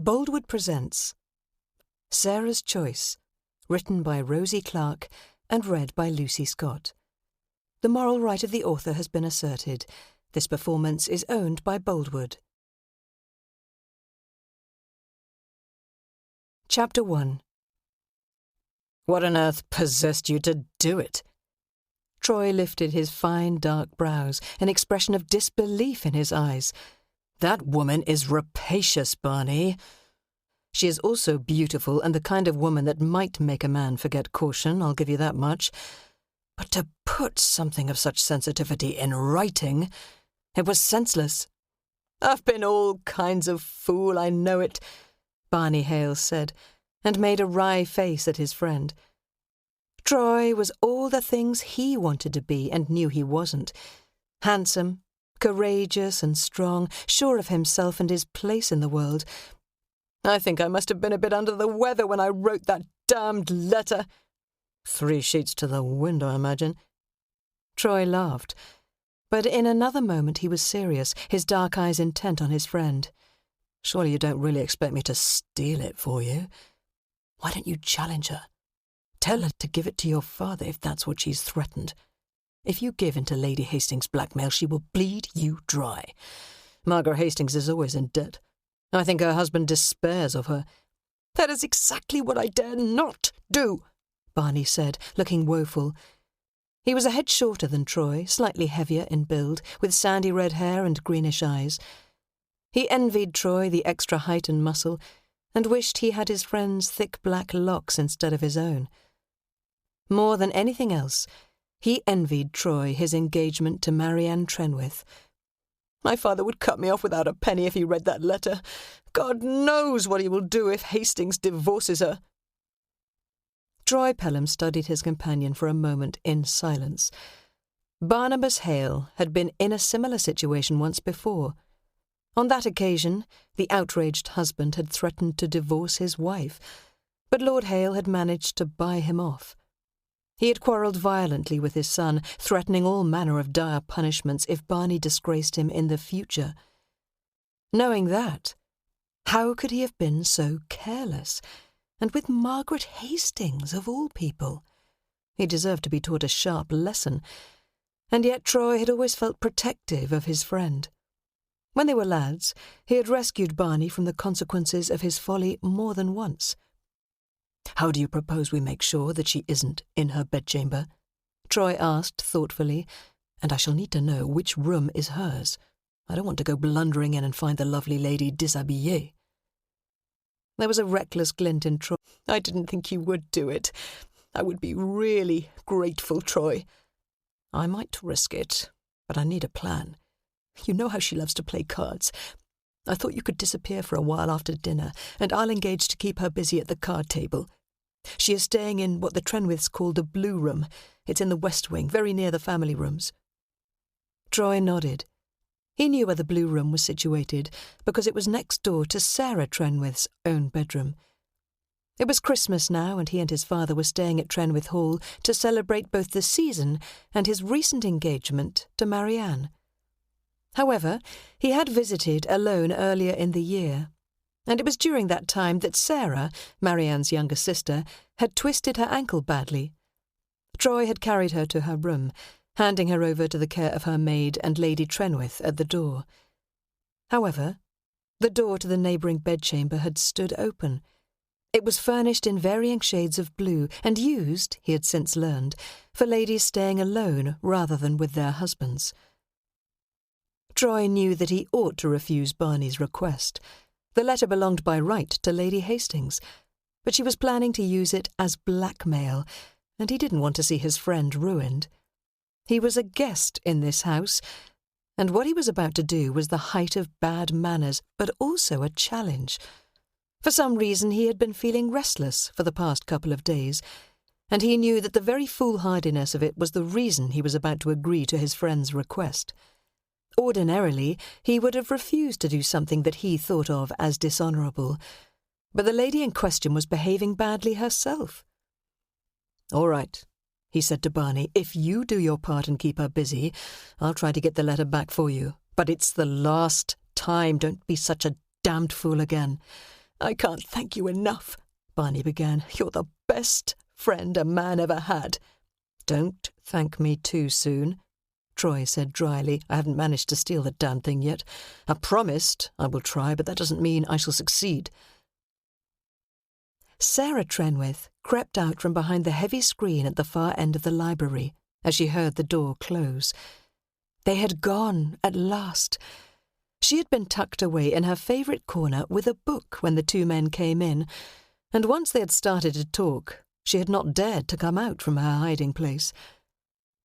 Boldwood presents Sarah's Choice, written by Rosie Clarke and read by Lucy Scott. The moral right of the author has been asserted. This performance is owned by Boldwood. Chapter 1. What on earth possessed you to do it? Troy lifted his fine dark brows, an expression of disbelief in his eyes. That woman is rapacious, Barney. She is also beautiful and the kind of woman that might make a man forget caution, I'll give you that much. But to put something of such sensitivity in writing, it was senseless. I've been all kinds of fool, I know it, Barney Hales said, and made a wry face at his friend. Troy was all the things he wanted to be and knew he wasn't. Handsome, courageous and strong, sure of himself and his place in the world. I think I must have been a bit under the weather when I wrote that damned letter. 3 sheets to the wind, I imagine. Troy laughed, but in another moment he was serious, his dark eyes intent on his friend. Surely you don't really expect me to steal it for you? Why don't you challenge her? Tell her to give it to your father if that's what she's threatened. If you give in to Lady Hastings' blackmail, she will bleed you dry. Margaret Hastings is always in debt. I think her husband despairs of her. That is exactly what I dare not do, Barney said, looking woeful. He was a head shorter than Troy, slightly heavier in build, with sandy red hair and greenish eyes. He envied Troy the extra height and muscle, and wished he had his friend's thick black locks instead of his own. More than anything else, he envied Troy his engagement to Marianne Trenwith. My father would cut me off without a penny if he read that letter. God knows what he will do if Hastings divorces her. Lord Pelham studied his companion for a moment in silence. Barnabas Hale had been in a similar situation once before. On that occasion, the outraged husband had threatened to divorce his wife, but Lord Hale had managed to buy him off. He had quarrelled violently with his son, threatening all manner of dire punishments if Barney disgraced him in the future. Knowing that, how could he have been so careless? And with Margaret Hastings, of all people. He deserved to be taught a sharp lesson, and yet Troy had always felt protective of his friend. When they were lads, he had rescued Barney from the consequences of his folly more than once. How do you propose we make sure that she isn't in her bedchamber? Troy asked thoughtfully, and I shall need to know which room is hers. I don't want to go blundering in and find the lovely lady déshabillée. There was a reckless glint in Troy. I didn't think you would do it. I would be really grateful, Troy. I might risk it, but I need a plan. You know how she loves to play cards. I thought you could disappear for a while after dinner, and I'll engage to keep her busy at the card table. She is staying in what the Trenwiths call the Blue Room. It's in the West Wing, very near the family rooms. Troy nodded. He knew where the Blue Room was situated, because it was next door to Sarah Trenwith's own bedroom. It was Christmas now, and he and his father were staying at Trenwith Hall to celebrate both the season and his recent engagement to Marianne. However, he had visited alone earlier in the year, and it was during that time that Sarah, Marianne's younger sister, had twisted her ankle badly. Troy had carried her to her room, handing her over to the care of her maid and Lady Trenwith at the door. However, the door to the neighbouring bedchamber had stood open. It was furnished in varying shades of blue, and used, he had since learned, for ladies staying alone rather than with their husbands. Troy knew that he ought to refuse Barney's request. The letter belonged by right to Lady Hastings, but she was planning to use it as blackmail, and he didn't want to see his friend ruined. He was a guest in this house, and what he was about to do was the height of bad manners, but also a challenge. For some reason he had been feeling restless for the past couple of days, and he knew that the very foolhardiness of it was the reason he was about to agree to his friend's request. Ordinarily, he would have refused to do something that he thought of as dishonourable, but the lady in question was behaving badly herself. "All right," he said to Barney, "if you do your part and keep her busy, I'll try to get the letter back for you. But it's the last time. Don't be such a damned fool again. "I can't thank you enough," Barney began. "You're the best friend a man ever had." "Don't thank me too soon," Troy said dryly. "I haven't managed to steal the damn thing yet. I promised I will try, but that doesn't mean I shall succeed." Sarah Trenwith crept out from behind the heavy screen at the far end of the library as she heard the door close. They had gone at last. She had been tucked away in her favourite corner with a book when the two men came in, and once they had started to talk, she had not dared to come out from her hiding place.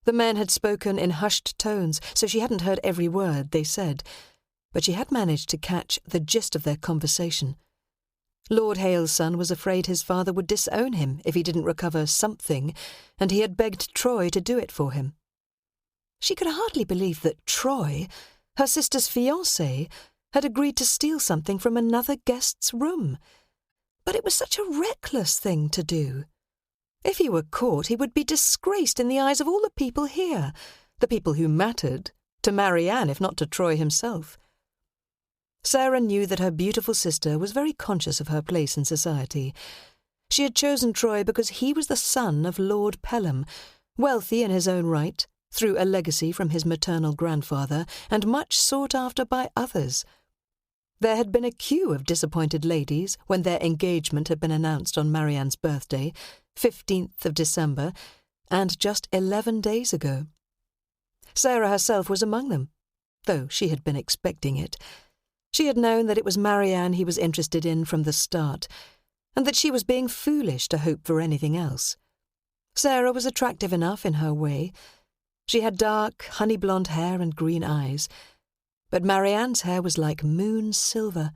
The men had spoken in hushed tones, so she hadn't heard every word they said, but she had managed to catch the gist of their conversation. Lord Hale's son was afraid his father would disown him if he didn't recover something, and he had begged Troy to do it for him. She could hardly believe that Troy, her sister's fiancé, had agreed to steal something from another guest's room. But it was such a reckless thing to do. If he were caught, he would be disgraced in the eyes of all the people here, the people who mattered, to Marianne if not to Troy himself. Sarah knew that her beautiful sister was very conscious of her place in society. She had chosen Troy because he was the son of Lord Pelham, wealthy in his own right, through a legacy from his maternal grandfather, and much sought after by others. There had been a queue of disappointed ladies when their engagement had been announced on Marianne's birthday, 15th of December, and just 11 days ago. Sarah herself was among them, though she had been expecting it. She had known that it was Marianne he was interested in from the start, and that she was being foolish to hope for anything else. Sarah was attractive enough in her way. She had dark, honey-blonde hair and green eyes, but Marianne's hair was like moon silver,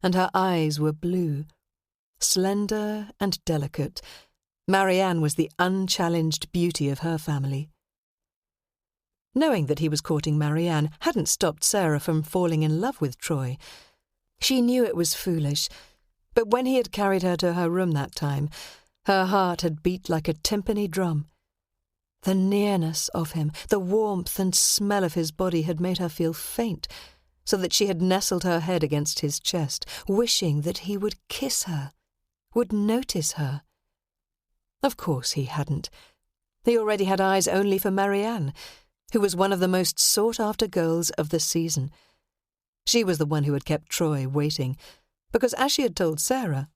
and her eyes were blue. Slender and delicate, Marianne was the unchallenged beauty of her family. Knowing that he was courting Marianne hadn't stopped Sarah from falling in love with Troy. She knew it was foolish, but when he had carried her to her room that time, her heart had beat like a timpani drum. The nearness of him, the warmth and smell of his body had made her feel faint, so that she had nestled her head against his chest, wishing that he would kiss her, would notice her. Of course he hadn't. He already had eyes only for Marianne, who was one of the most sought-after girls of the season. She was the one who had kept Troy waiting, because, as she had told Sarah,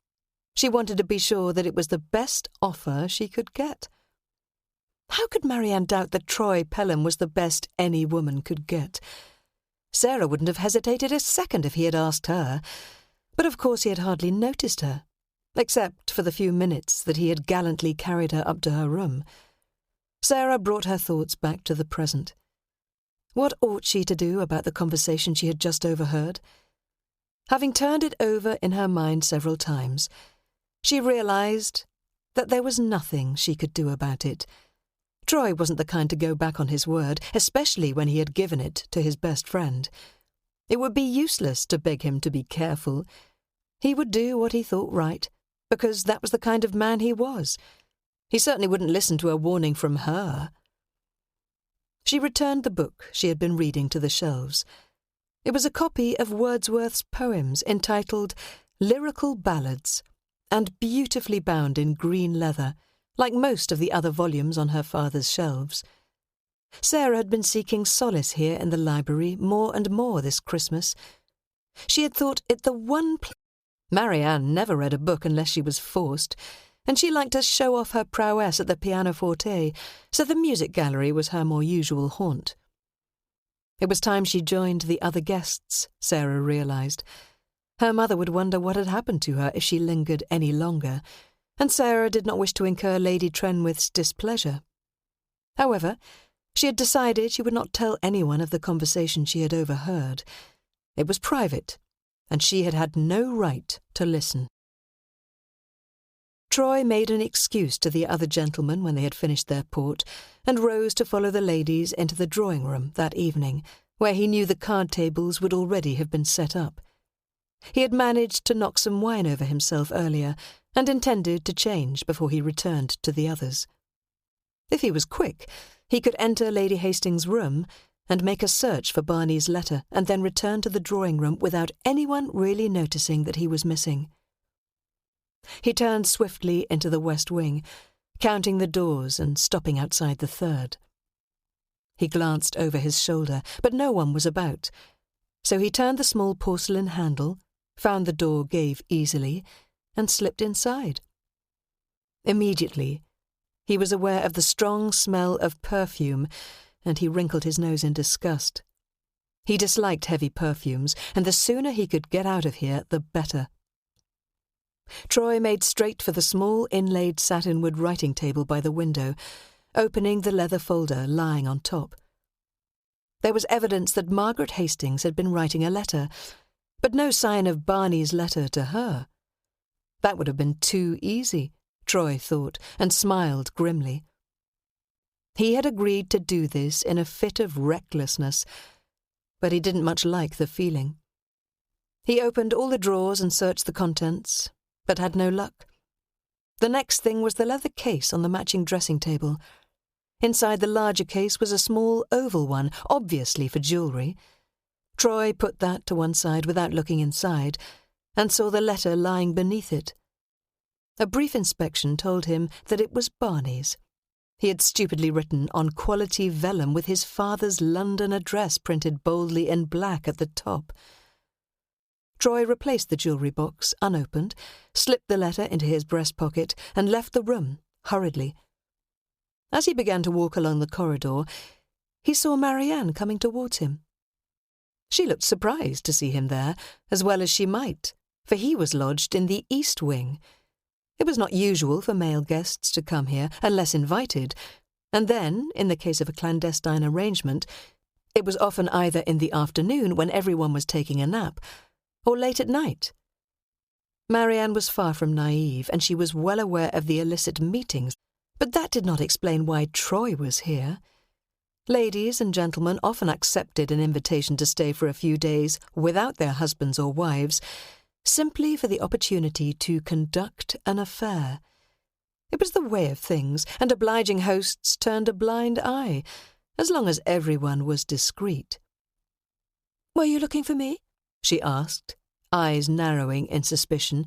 she wanted to be sure that it was the best offer she could get. How could Marianne doubt that Troy Pelham was the best any woman could get? Sarah wouldn't have hesitated a second if he had asked her, but of course he had hardly noticed her, except for the few minutes that he had gallantly carried her up to her room. Sarah brought her thoughts back to the present. What ought she to do about the conversation she had just overheard? Having turned it over in her mind several times, she realized that there was nothing she could do about it. Troy wasn't the kind to go back on his word, especially when he had given it to his best friend. It would be useless to beg him to be careful. He would do what he thought right, because that was the kind of man he was. He certainly wouldn't listen to a warning from her. She returned the book she had been reading to the shelves. It was a copy of Wordsworth's poems entitled Lyrical Ballads, and beautifully bound in green leather, like most of the other volumes on her father's shelves. Sarah had been seeking solace here in the library more and more this Christmas. She had thought it the one place. Marianne never read a book unless she was forced, and she liked to show off her prowess at the pianoforte, so the music gallery was her more usual haunt. It was time she joined the other guests, Sarah realised. Her mother would wonder what had happened to her if she lingered any longer, and Sarah did not wish to incur Lady Trenwith's displeasure. However, she had decided she would not tell anyone of the conversation she had overheard. It was private, and she had had no right to listen. Troy made an excuse to the other gentlemen when they had finished their port, and rose to follow the ladies into the drawing-room that evening, where he knew the card tables would already have been set up. He had managed to knock some wine over himself earlier, and intended to change before he returned to the others. If he was quick, he could enter Lady Hastings' room and make a search for Barney's letter, and then return to the drawing-room without anyone really noticing that he was missing. He turned swiftly into the west wing, counting the doors and stopping outside the third. He glanced over his shoulder, but no one was about, so he turned the small porcelain handle, found the door gave easily, and slipped inside. Immediately, he was aware of the strong smell of perfume, and he wrinkled his nose in disgust. He disliked heavy perfumes, and the sooner he could get out of here, the better. Troy made straight for the small inlaid satinwood writing table by the window, opening the leather folder lying on top. There was evidence that Margaret Hastings had been writing a letter, but no sign of Barney's letter to her. That would have been too easy, Troy thought, and smiled grimly. He had agreed to do this in a fit of recklessness, but he didn't much like the feeling. He opened all the drawers and searched the contents, but had no luck. The next thing was the leather case on the matching dressing table. Inside the larger case was a small oval one, obviously for jewellery. Troy put that to one side without looking inside, and saw the letter lying beneath it. A brief inspection told him that it was Barney's. He had stupidly written on quality vellum with his father's London address printed boldly in black at the top. Troy replaced the jewellery box, unopened, slipped the letter into his breast pocket, and left the room, hurriedly. As he began to walk along the corridor, he saw Marianne coming towards him. She looked surprised to see him there, as well as she might, for he was lodged in the east wing. It was not usual for male guests to come here unless invited, and then, in the case of a clandestine arrangement, it was often either in the afternoon when everyone was taking a nap, or late at night. Marianne was far from naive, and she was well aware of the illicit meetings, but that did not explain why Troy was here. Ladies and gentlemen often accepted an invitation to stay for a few days without their husbands or wives, simply for the opportunity to conduct an affair. It was the way of things, and obliging hosts turned a blind eye, as long as everyone was discreet. "Were you looking for me?" she asked, eyes narrowing in suspicion.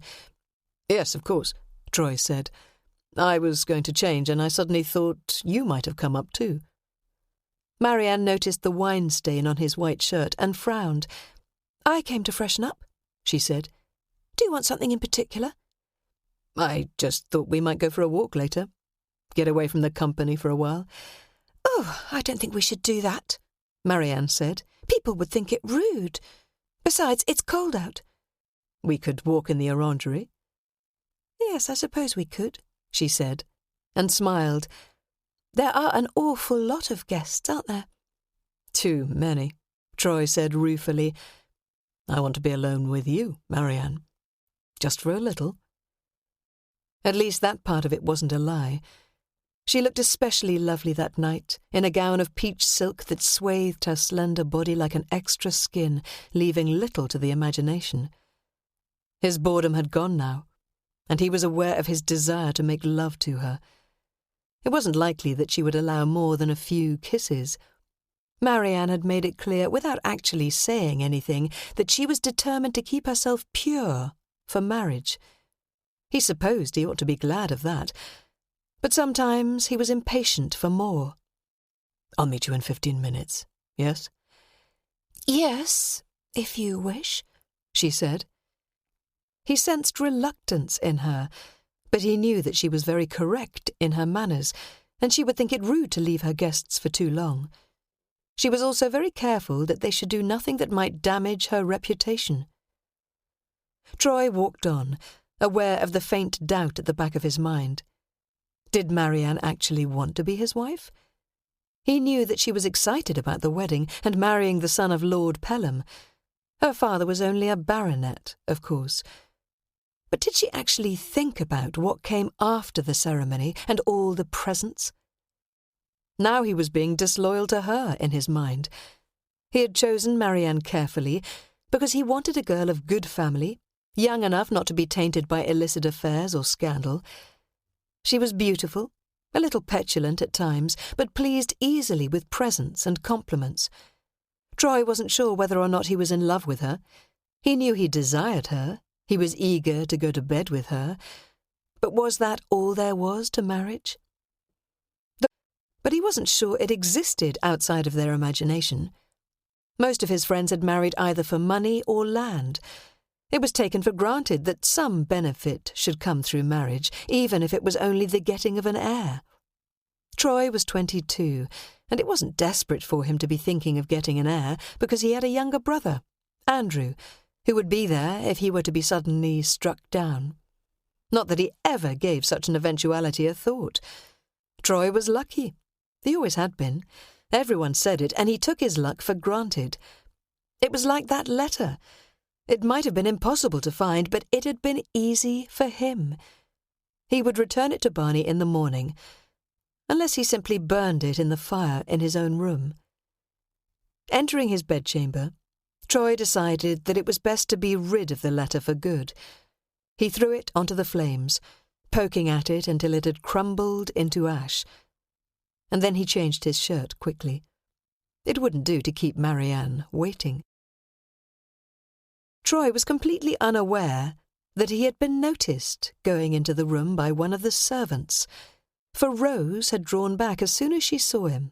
"Yes, of course," Troy said. "I was going to change, and I suddenly thought you might have come up too." Marianne noticed the wine stain on his white shirt and frowned. "I came to freshen up," she said. "Do you want something in particular?" "I just thought we might go for a walk later. Get away from the company for a while." "Oh, I don't think we should do that," Marianne said. "People would think it rude. Besides, it's cold out." "We could walk in the orangery." "Yes, I suppose we could," she said, and smiled. "There are an awful lot of guests, aren't there?" "Too many," Troy said ruefully. "I want to be alone with you, Marianne. Just for a little." At least that part of it wasn't a lie. She looked especially lovely that night, in a gown of peach silk that swathed her slender body like an extra skin, leaving little to the imagination. His boredom had gone now, and he was aware of his desire to make love to her. It wasn't likely that she would allow more than a few kisses. Marianne had made it clear, without actually saying anything, that she was determined to keep herself pure for marriage. He supposed he ought to be glad of that, but sometimes he was impatient for more. "I'll meet you in 15 minutes, yes?" "Yes, if you wish," she said. He sensed reluctance in her, but he knew that she was very correct in her manners, and she would think it rude to leave her guests for too long. She was also very careful that they should do nothing that might damage her reputation. Troy walked on, aware of the faint doubt at the back of his mind. Did Marianne actually want to be his wife? He knew that she was excited about the wedding and marrying the son of Lord Pelham. Her father was only a baronet, of course. But did she actually think about what came after the ceremony and all the presents? Now he was being disloyal to her in his mind. He had chosen Marianne carefully because he wanted a girl of good family, young enough not to be tainted by illicit affairs or scandal. She was beautiful, a little petulant at times, but pleased easily with presents and compliments. Troy wasn't sure whether or not he was in love with her. He knew he desired her, He was eager to go to bed with her, but was that all there was to marriage? But he wasn't sure it existed outside of their imagination. Most of his friends had married either for money or land. It was taken for granted that some benefit should come through marriage, even if it was only the getting of an heir. Troy was 22, and it wasn't desperate for him to be thinking of getting an heir because he had a younger brother, Andrew, who would be there if he were to be suddenly struck down. Not that he ever gave such an eventuality a thought. Troy was lucky. He always had been. Everyone said it, and he took his luck for granted. It was like that letter. It might have been impossible to find, but it had been easy for him. He would return it to Barney in the morning, unless he simply burned it in the fire in his own room. Entering his bedchamber, Troy decided that it was best to be rid of the letter for good. He threw it onto the flames, poking at it until it had crumbled into ash, and then he changed his shirt quickly. It wouldn't do to keep Marianne waiting. Troy was completely unaware that he had been noticed going into the room by one of the servants, for Rose had drawn back as soon as she saw him.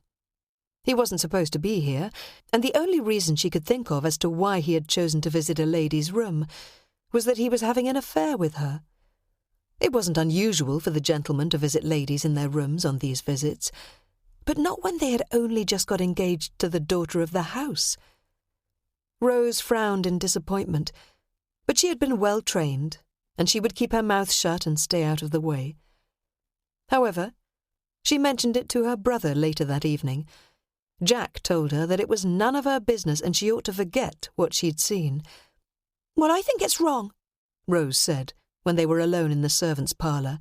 He wasn't supposed to be here, and the only reason she could think of as to why he had chosen to visit a lady's room was that he was having an affair with her. It wasn't unusual for the gentlemen to visit ladies in their rooms on these visits, but not when they had only just got engaged to the daughter of the house. Rose frowned in disappointment, but she had been well trained, and she would keep her mouth shut and stay out of the way. However, she mentioned it to her brother later that evening. Jack told her that it was none of her business and she ought to forget what she'd seen. "Well, I think it's wrong," Rose said when they were alone in the servants' parlour.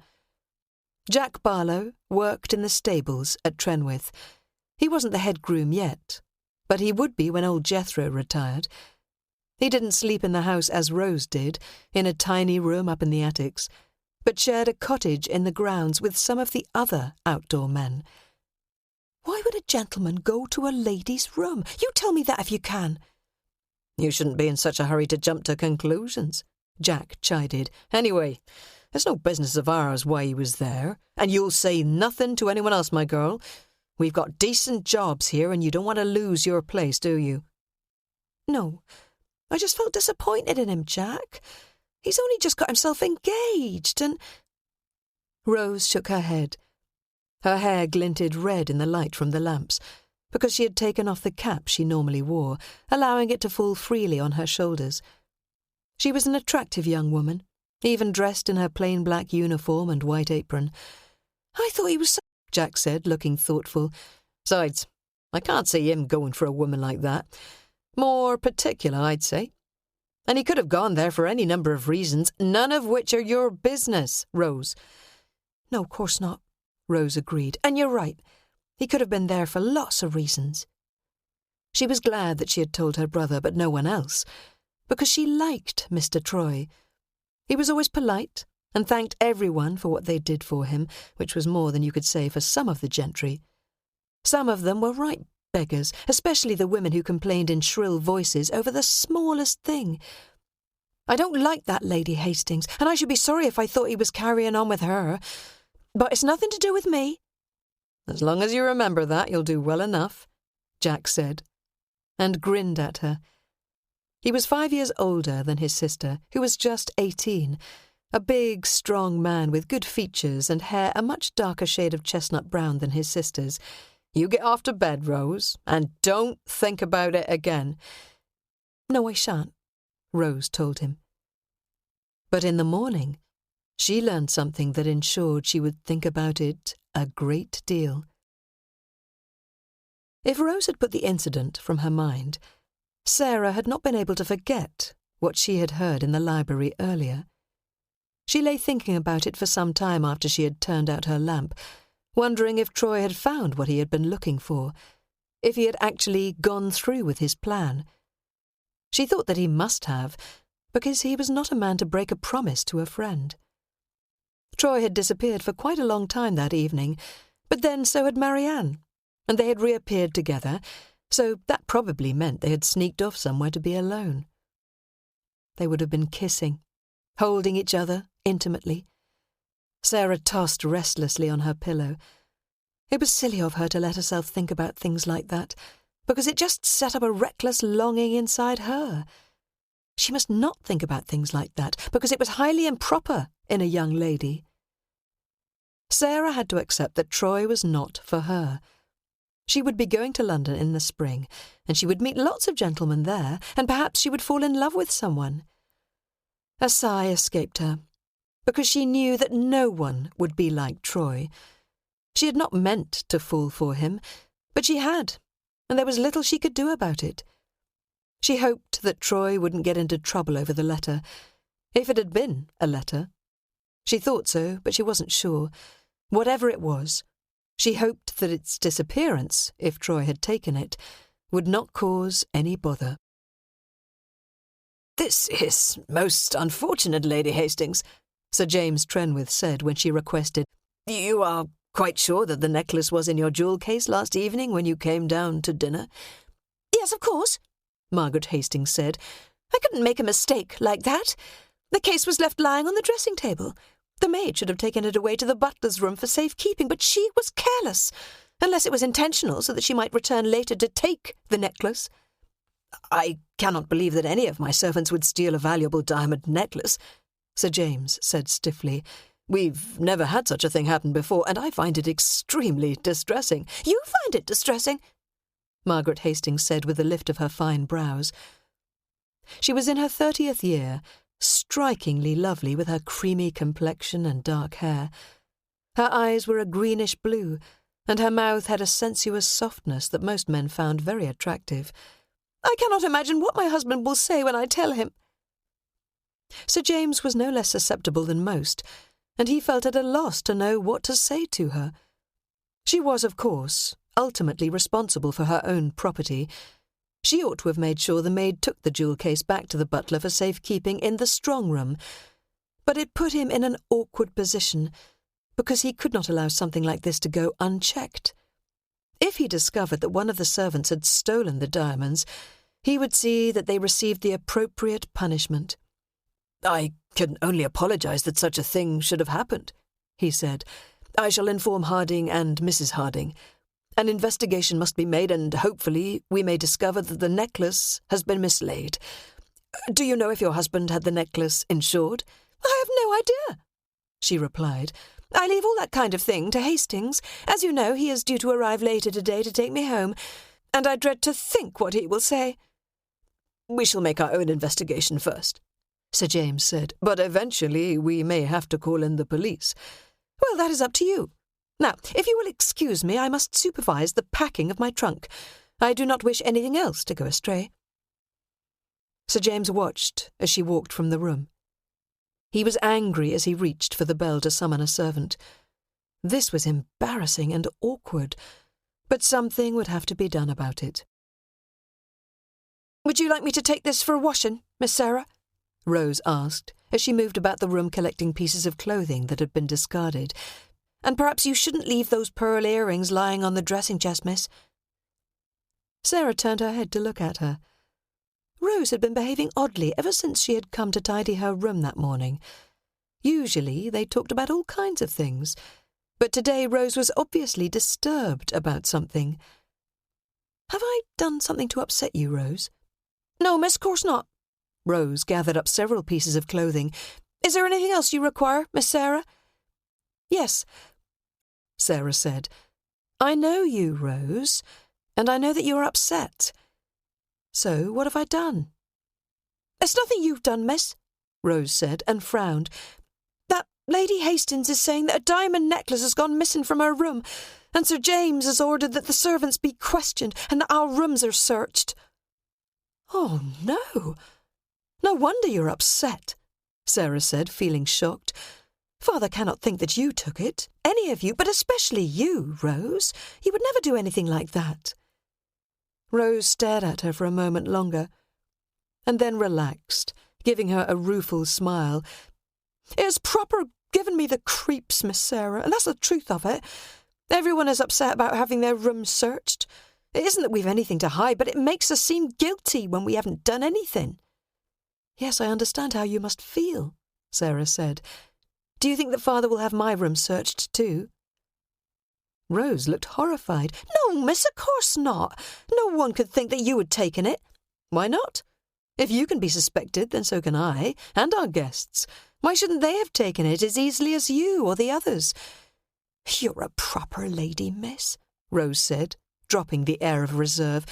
Jack Barlow worked in the stables at Trenwith. He wasn't the head groom yet, but he would be when old Jethro retired. He didn't sleep in the house as Rose did, in a tiny room up in the attics, but shared a cottage in the grounds with some of the other outdoor men. "Why would a gentleman go to a lady's room? You tell me that if you can." "You shouldn't be in such a hurry to jump to conclusions," Jack chided. "Anyway, it's no business of ours why he was there, and you'll say nothing to anyone else, my girl. We've got decent jobs here, and you don't want to lose your place, do you?" "No, I just felt disappointed in him, Jack. He's only just got himself engaged, and—" Rose shook her head. Her hair glinted red in the light from the lamps, because she had taken off the cap she normally wore, allowing it to fall freely on her shoulders. She was an attractive young woman, even dressed in her plain black uniform and white apron. "I thought he was so—" Jack said, looking thoughtful. "Besides, I can't see him going for a woman like that. More particular, I'd say. And he could have gone there for any number of reasons, none of which are your business, Rose." "No, of course not," Rose agreed. "And you're right. He could have been there for lots of reasons." She was glad that she had told her brother, but no one else, because she liked Mr. Troy. He was always polite and thanked everyone for what they did for him, which was more than you could say for some of the gentry. Some of them were right beggars, especially the women who complained in shrill voices over the smallest thing. "I don't like that Lady Hastings, and I should be sorry if I thought he was carrying on with her. But it's nothing to do with me." "As long as you remember that, you'll do well enough," Jack said, and grinned at her. He was 5 years older than his sister, who was just 18, a big, strong man with good features and hair a much darker shade of chestnut brown than his sister's. "You get off to bed, Rose, and don't think about it again." "No, I shan't," Rose told him. But in the morning, she learned something that ensured she would think about it a great deal. If Rose had put the incident from her mind, Sarah had not been able to forget what she had heard in the library earlier. She lay thinking about it for some time after she had turned out her lamp, wondering if Troy had found what he had been looking for, if he had actually gone through with his plan. She thought that he must have, because he was not a man to break a promise to a friend. Troy had disappeared for quite a long time that evening, but then so had Marianne, and they had reappeared together, so that probably meant they had sneaked off somewhere to be alone. They would have been kissing, holding each other intimately. Sarah tossed restlessly on her pillow. It was silly of her to let herself think about things like that, because it just set up a reckless longing inside her. She must not think about things like that, because it was highly improper in a young lady. Sarah had to accept that Troy was not for her. She would be going to London in the spring, and she would meet lots of gentlemen there, and perhaps she would fall in love with someone. A sigh escaped her, because she knew that no one would be like Troy. She had not meant to fall for him, but she had, and there was little she could do about it. She hoped that Troy wouldn't get into trouble over the letter, if it had been a letter. She thought so, but she wasn't sure. Whatever it was, she hoped that its disappearance, if Troy had taken it, would not cause any bother. "This is most unfortunate, Lady Hastings," Sir James Trenwith said when she requested, "You are quite sure that the necklace was in your jewel case last evening when you came down to dinner?" "Yes, of course," Margaret Hastings said. "I couldn't make a mistake like that. The case was left lying on the dressing-table. The maid should have taken it away to the butler's room for safekeeping, but she was careless, unless it was intentional so that she might return later to take the necklace." "I cannot believe that any of my servants would steal a valuable diamond necklace," Sir James said stiffly. "We've never had such a thing happen before, and I find it extremely distressing." "You find it distressing?" Margaret Hastings said with a lift of her fine brows. She was in her 30th year, strikingly lovely with her creamy complexion and dark hair. Her eyes were a greenish blue, and her mouth had a sensuous softness that most men found very attractive. "I cannot imagine what my husband will say when I tell him." Sir James was no less susceptible than most, and he felt at a loss to know what to say to her. She was, of course, ultimately responsible for her own property. She ought to have made sure the maid took the jewel case back to the butler for safekeeping in the strong room, but it put him in an awkward position, because he could not allow something like this to go unchecked. If he discovered that one of the servants had stolen the diamonds, he would see that they received the appropriate punishment. "I can only apologise that such a thing should have happened," he said. "I shall inform Harding and Mrs. Harding. An investigation must be made, and hopefully we may discover that the necklace has been mislaid. Do you know if your husband had the necklace insured?" "I have no idea," she replied. "I leave all that kind of thing to Hastings. As you know, he is due to arrive later today to take me home, and I dread to think what he will say." "We shall make our own investigation first," Sir James said, "but eventually we may have to call in the police." "Well, that is up to you. Now, if you will excuse me, I must supervise the packing of my trunk. I do not wish anything else to go astray." Sir James watched as she walked from the room. He was angry as he reached for the bell to summon a servant. This was embarrassing and awkward, but something would have to be done about it. "Would you like me to take this for a washing, Miss Sarah?" Rose asked, as she moved about the room collecting pieces of clothing that had been discarded. "And perhaps you shouldn't leave those pearl earrings lying on the dressing-chest, miss." Sarah turned her head to look at her. Rose had been behaving oddly ever since she had come to tidy her room that morning. Usually they talked about all kinds of things, but today Rose was obviously disturbed about something. "Have I done something to upset you, Rose?" "No, miss, course not." Rose gathered up several pieces of clothing. "Is there anything else you require, Miss Sarah?" "Yes," Sarah said. "I know you, Rose, and I know that you are upset. So what have I done?" "It's nothing you've done, miss," Rose said, and frowned. "That Lady Hastings is saying that a diamond necklace has gone missing from her room, and Sir James has ordered that the servants be questioned and that our rooms are searched." "Oh, no. No wonder you're upset," Sarah said, feeling shocked. "Father cannot think that you took it, any of you, but especially you, Rose. He would never do anything like that." Rose stared at her for a moment longer, and then relaxed, giving her a rueful smile. "It has proper given me the creeps, Miss Sarah, and that's the truth of it. Everyone is upset about having their rooms searched. It isn't that we've anything to hide, but it makes us seem guilty when we haven't done anything." "Yes, I understand how you must feel," Sarah said. "Do you think that Father will have my room searched too?" Rose looked horrified. "No, miss, of course not. No one could think that you had taken it." "Why not? If you can be suspected, then so can I, and our guests. Why shouldn't they have taken it as easily as you or the others?" "You're a proper lady, miss," Rose said, dropping the air of reserve.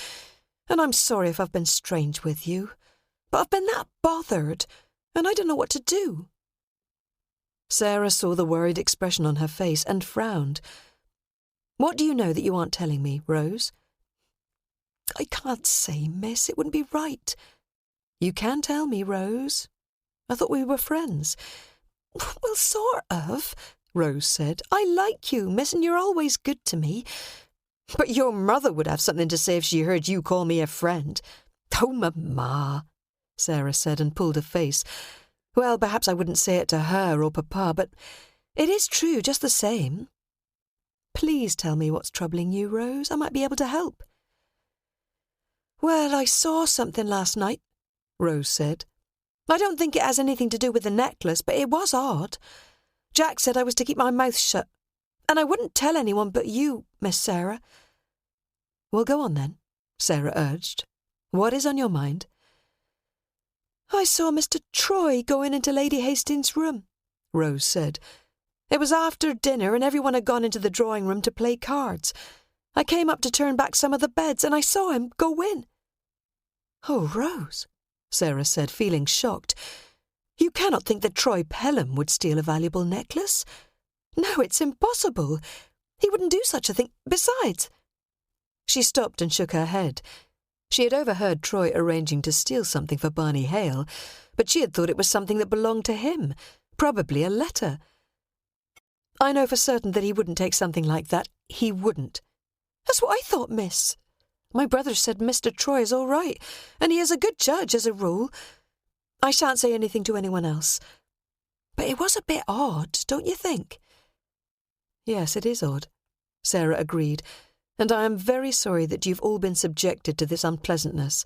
"And I'm sorry if I've been strange with you. But I've been that bothered, and I don't know what to do." Sarah saw the worried expression on her face and frowned. "What do you know that you aren't telling me, Rose?" "I can't say, miss. It wouldn't be right." "You can tell me, Rose. I thought we were friends." "Well, sort of," Rose said. "I like you, miss, and you're always good to me. But your mother would have something to say if she heard you call me a friend." "Oh, Mamma," Sarah said, and pulled a face. "Well, perhaps I wouldn't say it to her or Papa, but it is true just the same. Please tell me what's troubling you, Rose. I might be able to help." "Well, I saw something last night," Rose said. "I don't think it has anything to do with the necklace, but it was odd. Jack said I was to keep my mouth shut, and I wouldn't tell anyone but you, Miss Sarah." "Well, go on then," Sarah urged. "What is on your mind?" "I saw Mr. Troy going into Lady Hastings' room," Rose said. "It was after dinner and everyone had gone into the drawing-room to play cards. I came up to turn back some of the beds and I saw him go in." "Oh, Rose," Sarah said, feeling shocked. "You cannot think that Troy Pelham would steal a valuable necklace? No, it's impossible. He wouldn't do such a thing. Besides—" She stopped and shook her head. She had overheard Troy arranging to steal something for Barney Hale, but she had thought it was something that belonged to him, probably a letter. "I know for certain that he wouldn't take something like that. He wouldn't." "That's what I thought, miss. My brother said Mr. Troy is all right, and he is a good judge as a rule. I shan't say anything to anyone else. But it was a bit odd, don't you think?" "Yes, it is odd," Sarah agreed, "and I am very sorry that you've all been subjected to this unpleasantness.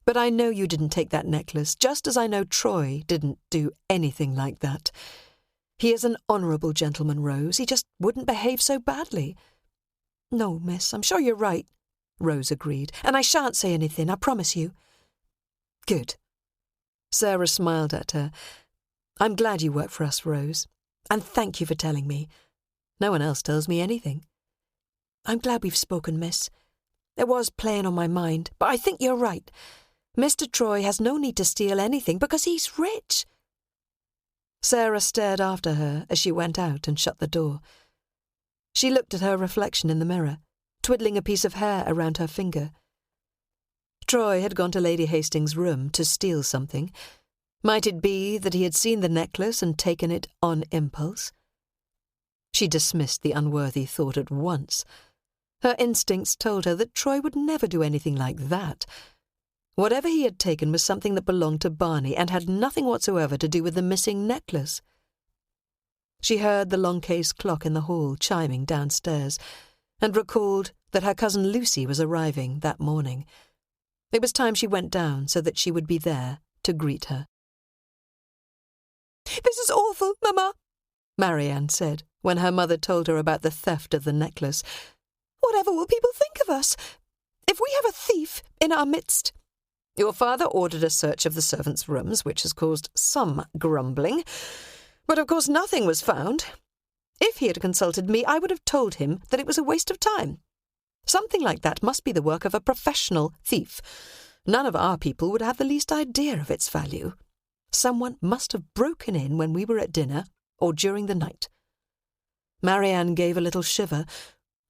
But I know you didn't take that necklace, just as I know Troy didn't do anything like that. He is an honourable gentleman, Rose. He just wouldn't behave so badly." "No, miss, I'm sure you're right," Rose agreed, "and I shan't say anything, I promise you." "Good." Sarah smiled at her. "I'm glad you work for us, Rose, and thank you for telling me. No one else tells me anything." "I'm glad we've spoken, miss. It was playing on my mind, but I think you're right. Mr. Troy has no need to steal anything because he's rich." Sarah stared after her as she went out and shut the door. She looked at her reflection in the mirror, twiddling a piece of hair around her finger. Troy had gone to Lady Hastings' room to steal something. Might it be that he had seen the necklace and taken it on impulse? She dismissed the unworthy thought at once. Her instincts told her that Troy would never do anything like that. Whatever he had taken was something that belonged to Barney and had nothing whatsoever to do with the missing necklace. She heard the long-case clock in the hall chiming downstairs, and recalled that her cousin Lucy was arriving that morning. It was time she went down so that she would be there to greet her. "This is awful, Mamma," Marianne said, when her mother told her about the theft of the necklace. "Whatever will people think of us? If we have a thief in our midst—" "Your father ordered a search of the servants' rooms, which has caused some grumbling. But of course nothing was found. If he had consulted me, I would have told him that it was a waste of time. Something like that must be the work of a professional thief. None of our people would have the least idea of its value. Someone must have broken in when we were at dinner or during the night." Marianne gave a little shiver.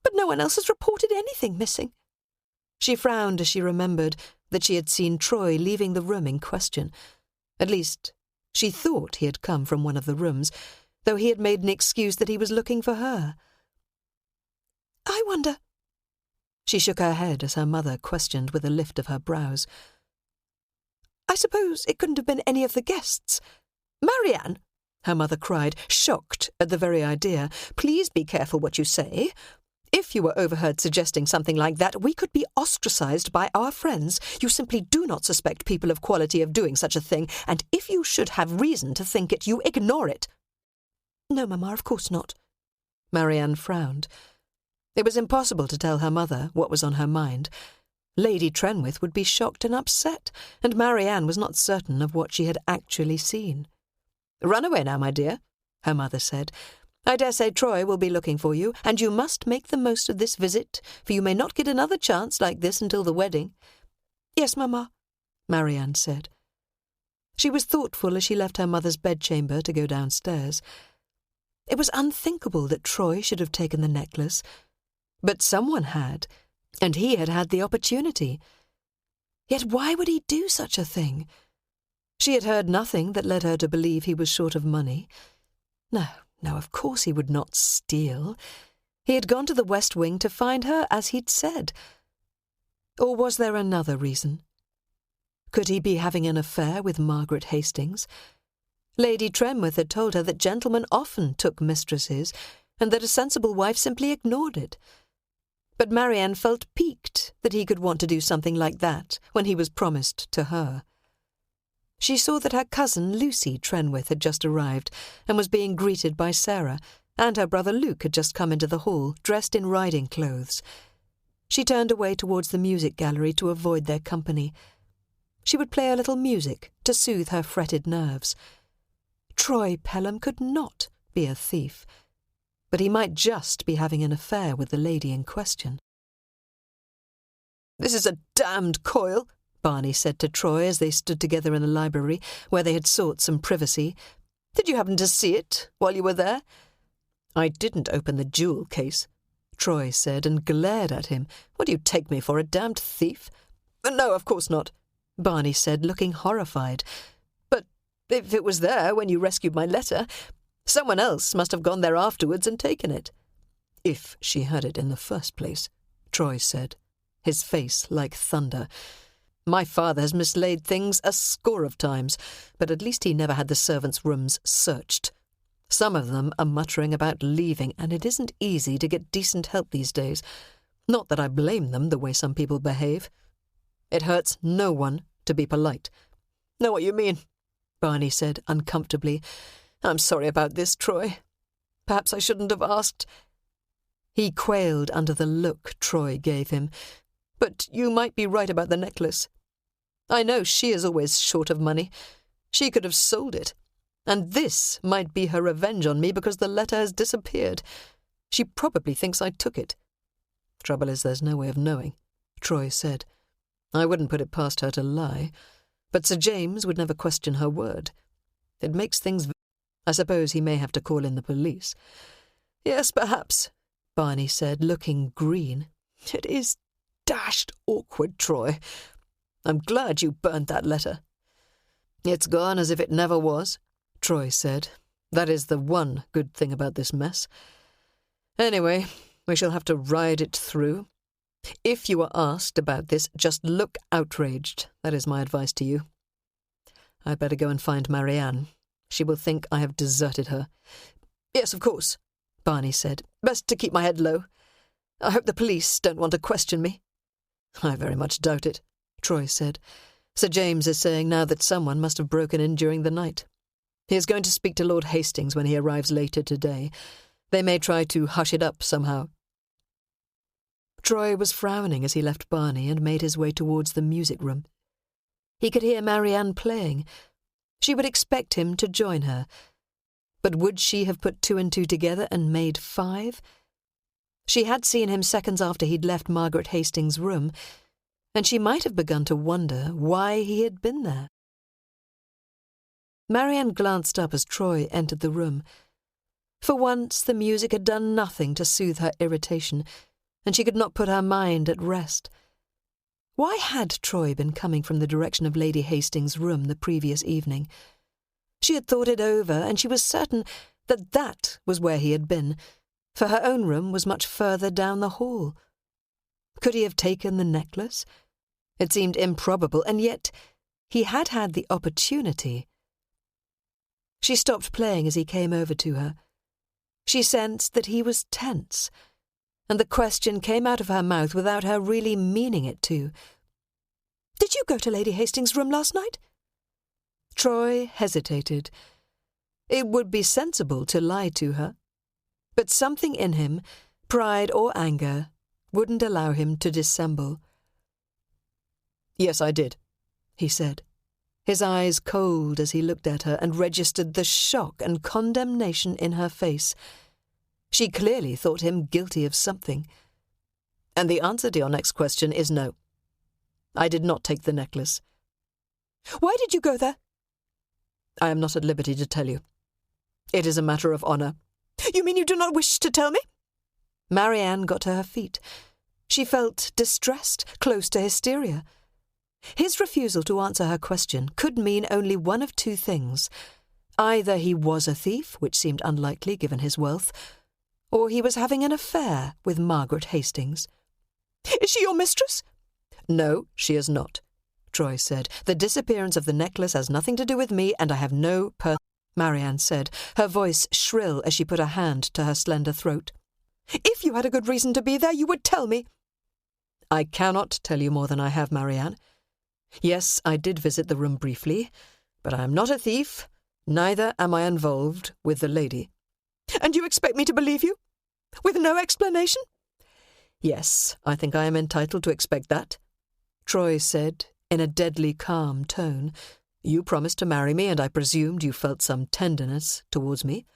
"But no one else has reported anything missing." She frowned as she remembered that she had seen Troy leaving the room in question. At least, she thought he had come from one of the rooms, though he had made an excuse that he was looking for her. "I wonder—" She shook her head as her mother questioned with a lift of her brows. "I suppose it couldn't have been any of the guests." "Marianne," her mother cried, shocked at the very idea, "please be careful what you say. If you were overheard suggesting something like that, we could be ostracised by our friends. You simply do not suspect people of quality of doing such a thing, and if you should have reason to think it, you ignore it." "No, Mamma, of course not." Marianne frowned. It was impossible to tell her mother what was on her mind. Lady Trenwith would be shocked and upset, and Marianne was not certain of what she had actually seen. "Run away now, my dear," her mother said. "I dare say Troy will be looking for you, and you must make the most of this visit, for you may not get another chance like this until the wedding." "Yes, Mamma," Marianne said. She was thoughtful as she left her mother's bedchamber to go downstairs. It was unthinkable that Troy should have taken the necklace, but someone had, and he had had the opportunity. Yet why would he do such a thing? She had heard nothing that led her to believe he was short of money. No, of course he would not steal. He had gone to the West Wing to find her, as he'd said. Or was there another reason? Could he be having an affair with Margaret Hastings? Lady Trenwith had told her that gentlemen often took mistresses, and that a sensible wife simply ignored it. But Marianne felt piqued that he could want to do something like that when he was promised to her. She saw that her cousin Lucy Trenwith had just arrived and was being greeted by Sarah, and her brother Luke had just come into the hall, dressed in riding clothes. She turned away towards the music gallery to avoid their company. She would play a little music to soothe her fretted nerves. Troy Pelham could not be a thief, but he might just be having an affair with the lady in question. "This is a damned coil," Barney said to Troy as they stood together in the library, where they had sought some privacy. "Did you happen to see it while you were there?" "I didn't open the jewel case," Troy said, and glared at him. "What do you take me for, a damned thief?" "No, of course not," Barney said, looking horrified. "But if it was there when you rescued my letter, someone else must have gone there afterwards and taken it." "If she had it in the first place," Troy said, his face like thunder. "My father has mislaid things a score of times, but at least he never had the servants' rooms searched. Some of them are muttering about leaving, and it isn't easy to get decent help these days. Not that I blame them the way some people behave. It hurts no one to be polite." "Know what you mean," Barney said uncomfortably. "I'm sorry about this, Troy. Perhaps I shouldn't have asked." He quailed under the look Troy gave him. "But you might be right about the necklace. I know she is always short of money. She could have sold it. And this might be her revenge on me because the letter has disappeared. She probably thinks I took it." "Trouble is there's no way of knowing," Troy said. "I wouldn't put it past her to lie, but Sir James would never question her word. It makes things... I suppose he may have to call in the police." "Yes, perhaps," Barney said, looking green. "It is dashed awkward, Troy. I'm glad you burnt that letter." "It's gone as if it never was," Troy said. "That is the one good thing about this mess. Anyway, we shall have to ride it through. If you are asked about this, just look outraged. That is my advice to you. I'd better go and find Marianne. She will think I have deserted her." "Yes, of course," Barney said. "Best to keep my head low. I hope the police don't want to question me." "I very much doubt it," Troy said. "Sir James is saying now that someone must have broken in during the night. He is going to speak to Lord Hastings when he arrives later today. They may try to hush it up somehow." Troy was frowning as he left Barney and made his way towards the music room. He could hear Marianne playing. She would expect him to join her. But would she have put two and two together and made five? She had seen him seconds after he'd left Margaret Hastings' room, and she might have begun to wonder why he had been there. Marianne glanced up as Troy entered the room. For once the music had done nothing to soothe her irritation, and she could not put her mind at rest. Why had Troy been coming from the direction of Lady Hastings' room the previous evening? She had thought it over, and she was certain that that was where he had been, for her own room was much further down the hall. Could he have taken the necklace? It seemed improbable, and yet he had had the opportunity. She stopped playing as he came over to her. She sensed that he was tense. and the question came out of her mouth without her really meaning it to. "Did you go to Lady Hastings' room last night?" Troy hesitated. It would be sensible to lie to her, but something in him, pride or anger, wouldn't allow him to dissemble. "Yes, I did," he said, his eyes cold as he looked at her and registered the shock and condemnation in her face. She clearly thought him guilty of something. "And the answer to your next question is no. I did not take the necklace." "Why did you go there?" "I am not at liberty to tell you. It is a matter of honour." "You mean you do not wish to tell me?" Marianne got to her feet. She felt distressed, close to hysteria. His refusal to answer her question could mean only one of two things. Either he was a thief, which seemed unlikely given his wealth, or he was having an affair with Margaret Hastings. "Is she your mistress?" "No, she is not," Troy said. "The disappearance of the necklace has nothing to do with me, and I have no Marianne said, her voice shrill as she put a hand to her slender throat. "If you had a good reason to be there, you would tell me." "I cannot tell you more than I have, Marianne. Yes, I did visit the room briefly, but I am not a thief, neither am I involved with the lady." "And you expect me to believe you? With no explanation?" "Yes, I think I am entitled to expect that," Troy said in a deadly calm tone. "You promised to marry me, and I presumed you felt some tenderness towards me.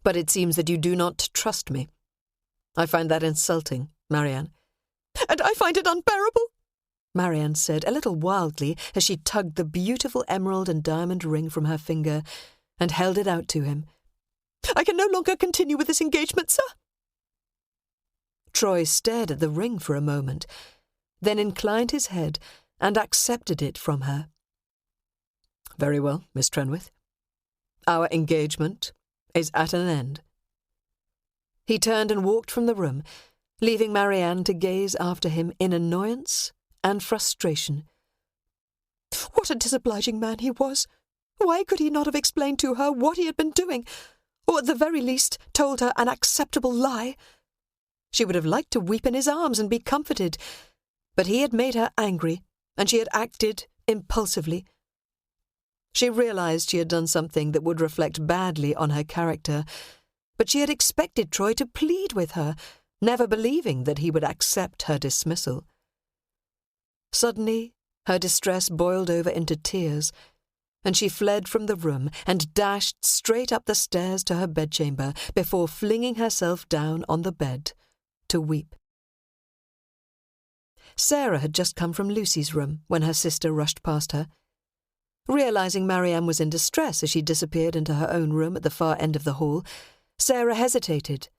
But it seems that you do not trust me. I find that insulting, Marianne." "And I find it unbearable," Marianne said, a little wildly, as she tugged the beautiful emerald and diamond ring from her finger and held it out to him. "I can no longer continue with this engagement, sir." Troy stared at the ring for a moment, then inclined his head and accepted it from her. "Very well, Miss Trenwith. Our engagement is at an end." He turned and walked from the room, leaving Marianne to gaze after him in annoyance and frustration. What a disobliging man he was! Why could he not have explained to her what he had been doing, or at the very least told her an acceptable lie? She would have liked to weep in his arms and be comforted, but he had made her angry, and she had acted impulsively. She realized she had done something that would reflect badly on her character, but she had expected Troy to plead with her, never believing that he would accept her dismissal. Suddenly, her distress boiled over into tears, and she fled from the room and dashed straight up the stairs to her bedchamber before flinging herself down on the bed to weep. Sarah had just come from Lucy's room when her sister rushed past her. Realizing Marianne was in distress as she disappeared into her own room at the far end of the hall, Sarah hesitated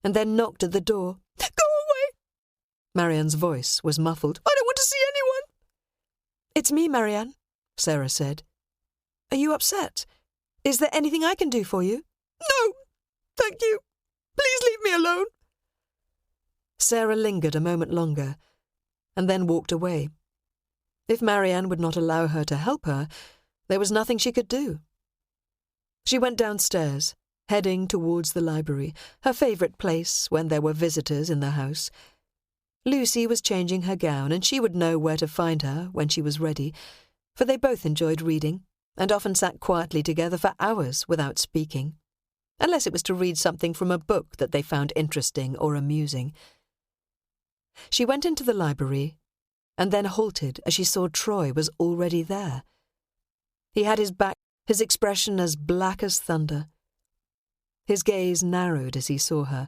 and then knocked at the door. "Go away!" Marianne's voice was muffled. "I don't want to see anyone." "It's me, Marianne," Sarah said. "Are you upset? Is there anything I can do for you?" "No, thank you. Please leave me alone." Sarah lingered a moment longer and then walked away. If Marianne would not allow her to help her, there was nothing she could do. She went downstairs, heading towards the library, her favourite place when there were visitors in the house. Lucy was changing her gown, and she would know where to find her when she was ready, for they both enjoyed reading, and often sat quietly together for hours without speaking, unless it was to read something from a book that they found interesting or amusing. She went into the library, and then halted as she saw Troy was already there. He had his back, his expression as black as thunder. His gaze narrowed as he saw her,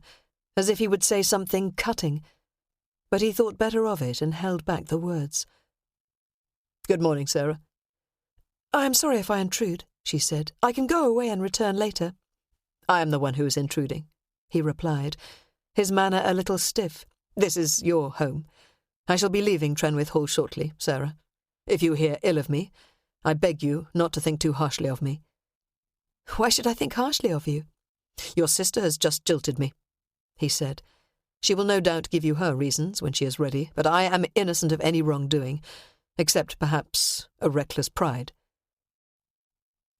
as if he would say something cutting, but he thought better of it and held back the words. "Good morning, Sarah." "I am sorry if I intrude," she said. "I can go away and return later." "I am the one who is intruding," he replied, his manner a little stiff. "This is your home. I shall be leaving Trenwith Hall shortly, Sarah. If you hear ill of me, I beg you not to think too harshly of me." "Why should I think harshly of you?" "Your sister has just jilted me," he said. "She will no doubt give you her reasons when she is ready, but I am innocent of any wrongdoing, except perhaps a reckless pride."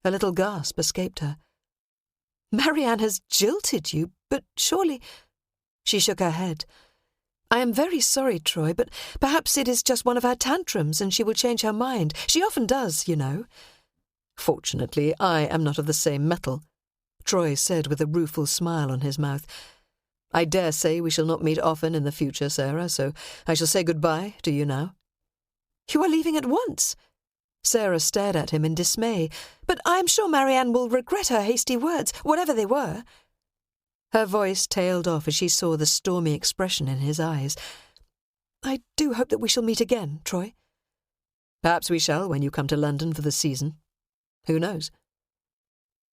A little gasp escaped her. "Marianne has jilted you, but surely—" She shook her head. I am very sorry, Troy, but perhaps it is just one of her tantrums and she will change her mind. She often does, you know. Fortunately, I am not of the same metal, Troy said with a rueful smile on his mouth. I dare say we shall not meet often in the future, Sarah, so I shall say goodbye to you now. You are leaving at once? Sarah stared at him in dismay. But I am sure Marianne will regret her hasty words, whatever they were. Her voice tailed off as she saw the stormy expression in his eyes. I do hope that we shall meet again, Troy. Perhaps we shall when you come to London for the season. Who knows?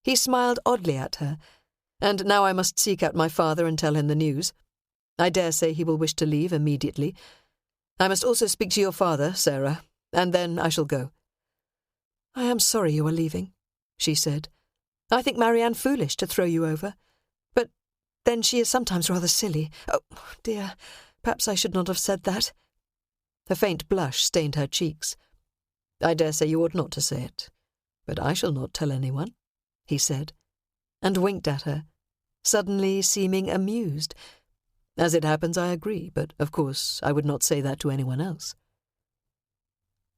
He smiled oddly at her. And now I must seek out my father and tell him the news. I dare say he will wish to leave immediately. I must also speak to your father, Sarah, and then I shall go. I am sorry you are leaving, she said. I think Marianne foolish to throw you over. But then she is sometimes rather silly. Oh, dear, perhaps I should not have said that. A faint blush stained her cheeks. I dare say you ought not to say it, but I shall not tell anyone, he said, and winked at her, suddenly seeming amused. As it happens, I agree, but of course I would not say that to anyone else.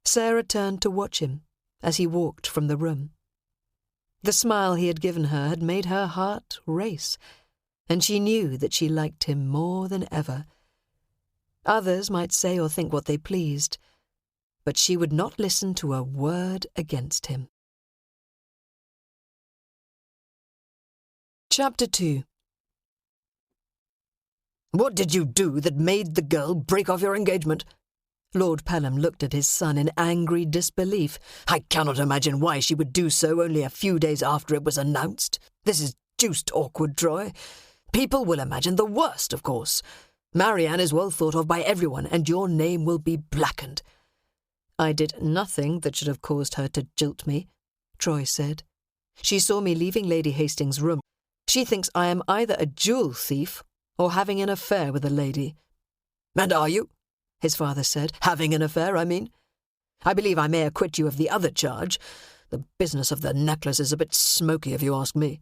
Sarah turned to watch him as he walked from the room. The smile he had given her had made her heart race, and she knew that she liked him more than ever. Others might say or think what they pleased, but she would not listen to a word against him. Chapter 2. What did you do that made the girl break off your engagement? Lord Pelham looked at his son in angry disbelief. I cannot imagine why she would do so only a few days after it was announced. This is deuced awkward, Troy. People will imagine the worst, of course. Marianne is well thought of by everyone, and your name will be blackened. I did nothing that should have caused her to jilt me, Troy said. She saw me leaving Lady Hastings' room. She thinks I am either a jewel thief or having an affair with a lady. And are you? His father said. Having an affair, I mean. I believe I may acquit you of the other charge. The business of the necklace is a bit smoky, if you ask me.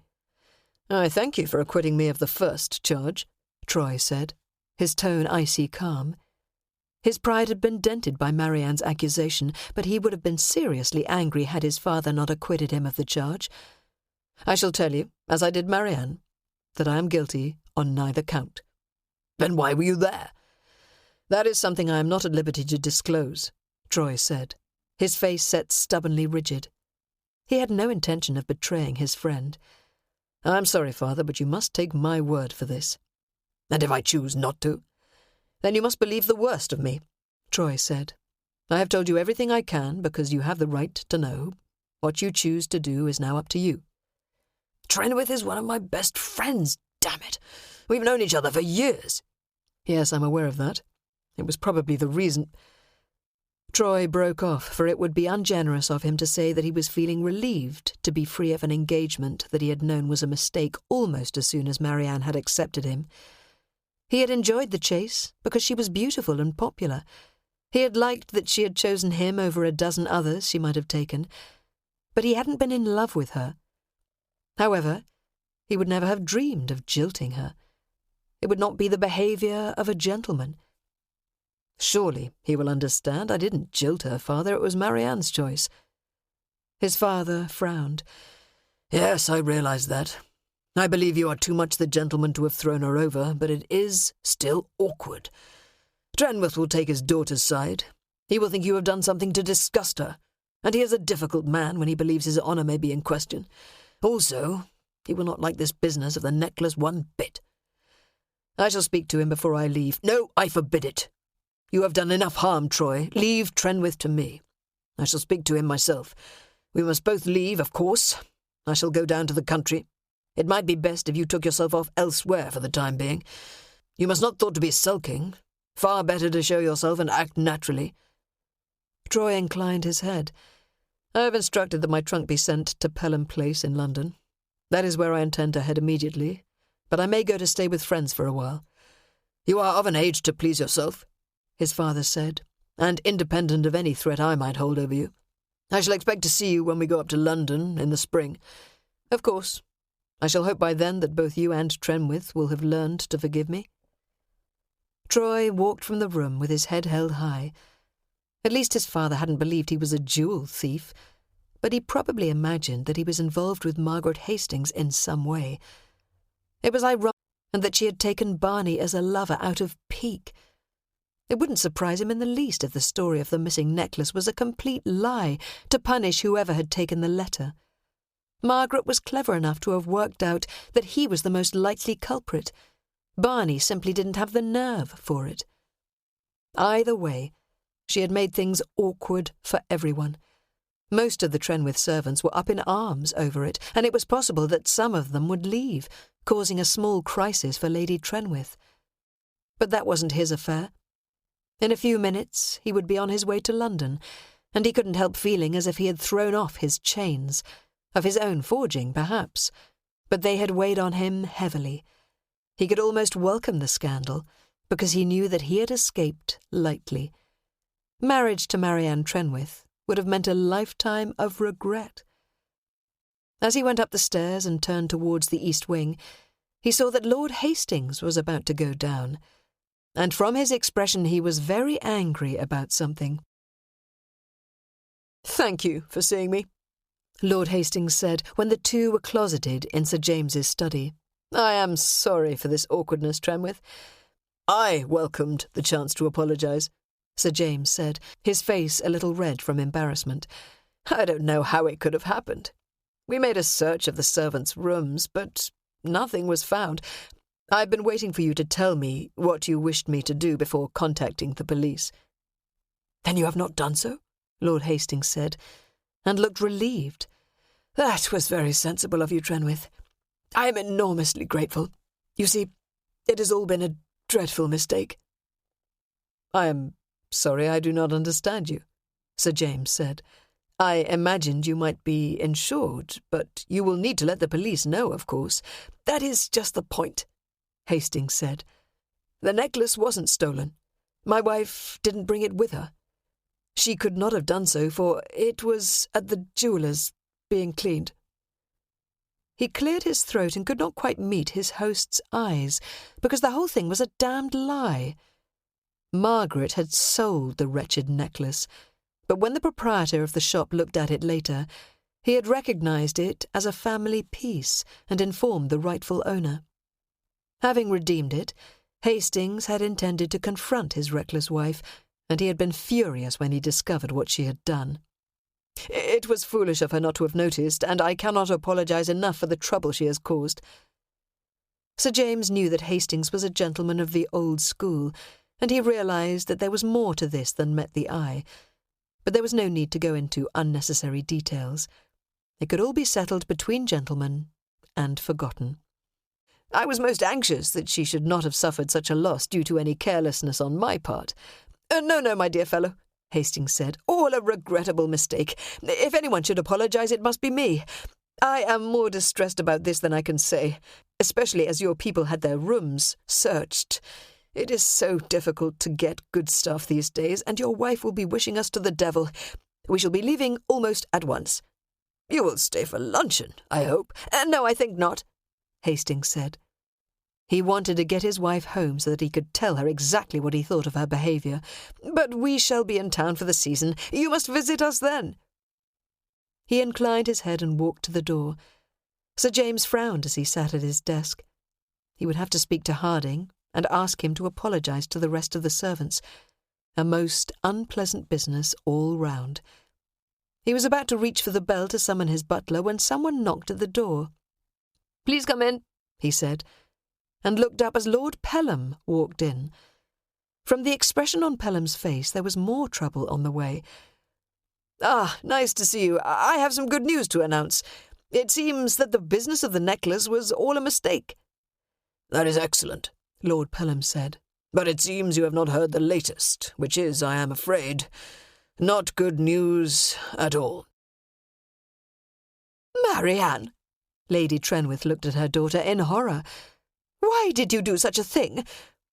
I thank you for acquitting me of the first charge, Troy said, his tone icy calm. His pride had been dented by Marianne's accusation, but he would have been seriously angry had his father not acquitted him of the charge. I shall tell you, as I did Marianne, that I am guilty on neither count. Then why were you there? That is something I am not at liberty to disclose, Troy said, his face set stubbornly rigid. He had no intention of betraying his friend. I'm sorry, father, but you must take my word for this. And if I choose not to? Then you must believe the worst of me, Troy said. I have told you everything I can because you have the right to know. What you choose to do is now up to you. Trenwith is one of my best friends, damn it. We've known each other for years. Yes, I'm aware of that. It was probably the reason. Troy broke off, for it would be ungenerous of him to say that he was feeling relieved to be free of an engagement that he had known was a mistake almost as soon as Marianne had accepted him. He had enjoyed the chase because she was beautiful and popular. He had liked that she had chosen him over a dozen others she might have taken, but he hadn't been in love with her. However, he would never have dreamed of jilting her. It would not be the behaviour of a gentleman. Surely he will understand. I didn't jilt her, father. It was Marianne's choice. His father frowned. Yes, I realise that. I believe you are too much the gentleman to have thrown her over, but it is still awkward. Trenwith will take his daughter's side. He will think you have done something to disgust her, and he is a difficult man when he believes his honour may be in question. Also, he will not like this business of the necklace one bit. I shall speak to him before I leave. No, I forbid it. You have done enough harm, Troy. Leave Trenwith to me. I shall speak to him myself. We must both leave, of course. I shall go down to the country. It might be best if you took yourself off elsewhere for the time being. You must not thought to be sulking. Far better to show yourself and act naturally. Troy inclined his head. I have instructed that my trunk be sent to Pelham Place in London. That is where I intend to head immediately, but I may go to stay with friends for a while. You are of an age to please yourself, his father said, and independent of any threat I might hold over you. I shall expect to see you when we go up to London in the spring. Of course, I shall hope by then that both you and Trenwith will have learned to forgive me. Troy walked from the room with his head held high. At least his father hadn't believed he was a jewel thief, but he probably imagined that he was involved with Margaret Hastings in some way. It was ironic, and that she had taken Barney as a lover out of pique. It wouldn't surprise him in the least if the story of the missing necklace was a complete lie to punish whoever had taken the letter. Margaret was clever enough to have worked out that he was the most likely culprit. Barney simply didn't have the nerve for it. Either way, she had made things awkward for everyone. Most of the Trenwith servants were up in arms over it, and it was possible that some of them would leave, causing a small crisis for Lady Trenwith. But that wasn't his affair. In a few minutes he would be on his way to London, and he couldn't help feeling as if he had thrown off his chains, of his own forging, perhaps, but they had weighed on him heavily. He could almost welcome the scandal, because he knew that he had escaped lightly. Marriage to Marianne Trenwith would have meant a lifetime of regret. As he went up the stairs and turned towards the east wing, he saw that Lord Hastings was about to go down, and from his expression he was very angry about something. "Thank you for seeing me," Lord Hastings said when the two were closeted in Sir James's study. "I am sorry for this awkwardness, Trenwith." "I welcomed the chance to apologise," Sir James said, his face a little red from embarrassment. "I don't know how it could have happened. We made a search of the servants' rooms, but nothing was found. I've been waiting for you to tell me what you wished me to do before contacting the police." "Then you have not done so?" Lord Hastings said, and looked relieved. "That was very sensible of you, Trenwith. I am enormously grateful. You see, it has all been a dreadful mistake." "I am sorry I do not understand you," Sir James said. "I imagined you might be insured, but you will need to let the police know, of course." "That is just the point," Hastings said. "The necklace wasn't stolen. My wife didn't bring it with her. She could not have done so, for it was at the jeweller's being cleaned." He cleared his throat and could not quite meet his host's eyes, because the whole thing was a damned lie. Margaret had sold the wretched necklace, but when the proprietor of the shop looked at it later, he had recognised it as a family piece and informed the rightful owner. Having redeemed it, Hastings had intended to confront his reckless wife, and he had been furious when he discovered what she had done. "It was foolish of her not to have noticed, and I cannot apologise enough for the trouble she has caused." Sir James knew that Hastings was a gentleman of the old school, and he realised that there was more to this than met the eye, but there was no need to go into unnecessary details. It could all be settled between gentlemen and forgotten. "I was most anxious that she should not have suffered such a loss due to any carelessness on my part." No, my dear fellow," Hastings said. "All a regrettable mistake. If anyone should apologise, it must be me. I am more distressed about this than I can say, especially as your people had their rooms searched. It is so difficult to get good stuff these days, and your wife will be wishing us to the devil. We shall be leaving almost at once." "You will stay for luncheon, I hope." No, I think not," Hastings said. He wanted to get his wife home so that he could tell her exactly what he thought of her behaviour. "But we shall be in town for the season. You must visit us then." He inclined his head and walked to the door. Sir James frowned as he sat at his desk. He would have to speak to Harding and ask him to apologise to the rest of the servants. A most unpleasant business all round. He was about to reach for the bell to summon his butler when someone knocked at the door. "Please come in," he said, and looked up as Lord Pelham walked in. From the expression on Pelham's face, there was more trouble on the way. "Ah, nice to see you. I have some good news to announce. It seems that the business of the necklace was all a mistake." "That is excellent," Lord Pelham said. "But it seems you have not heard the latest, which is, I am afraid, not good news at all." "Marianne!" Lady Trenwith looked at her daughter in horror. "Why did you do such a thing?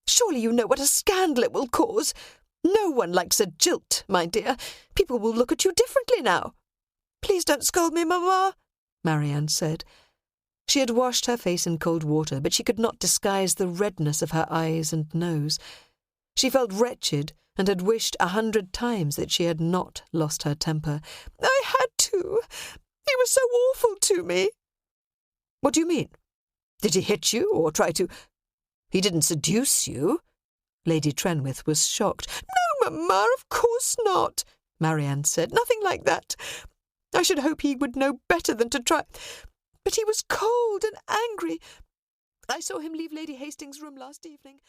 Surely you know what a scandal it will cause. No one likes a jilt, my dear. People will look at you differently now." "Please don't scold me, Mamma," Marianne said. She had washed her face in cold water, but she could not disguise the redness of her eyes and nose. She felt wretched and had wished 100 times that she had not lost her temper. "I had to. He was so awful to me." "What do you mean? Did he hit you or try to—" "He didn't seduce you?" Lady Trenwith was shocked. "No, Mamma, of course not," Marianne said. "Nothing like that. I should hope he would know better than to try. But he was cold and angry. I saw him leave Lady Hastings' room last evening.